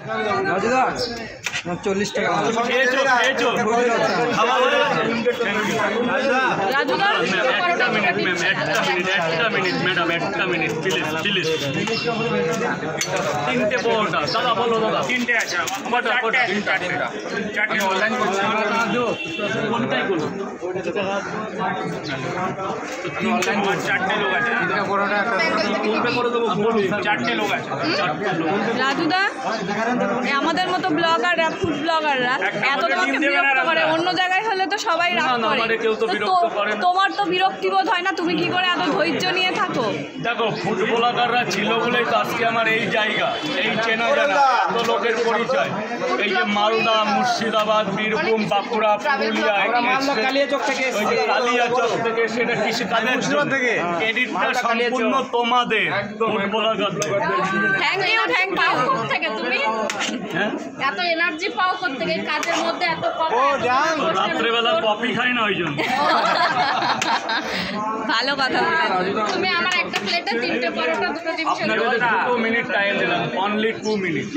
40 টাকা তিনটে পরোটা দাদা বলো দাদা তিনটে আছে চারটে অনলাইন কোনটাই করুন চারটে লোক আছে কোনটা করে দেবো চারটে লোক আছে রাজুদা আমাদের মতো ব্লগাররা ফুড ব্লগাররা এত তোমাকে বিরক্ত করে, অন্য জায়গায় হলে তো সবাই রাগ করে, তোমার তো বিরক্তিবোধ হয় না? তুমি কি করে এত ধৈর্য নিয়ে থাকো? দেখো ফুড ব্লগাররা ছিল বলেই তো আজকে আমার এই জায়গা, এই চেনা জানা এত লোকের পরিচয়। এই যে মালদা, মুর্শিদাবাদ, বীরভূম, বাঁকুড়া, পুরুলিয়া, কালিয়াচক থেকে সেটা কৃষি কাজের জন্য ক্রেডিটটা সম্পূর্ণ তোমাদের ফুড ব্লগারদের। থ্যাংক ইউ থেকে তুমি এত এনার্জি পাও থেকে কাজের মধ্যে এত রাত্রেবেলা কফি খাই না ওই জন্য। ভালো কথা বলে তুমি আমার একটা প্লেটে 3টে পরোটা 2টো ডিম ছিল। 2 মিনিট টাইম দিলাম, অনলি 2 মিনিট।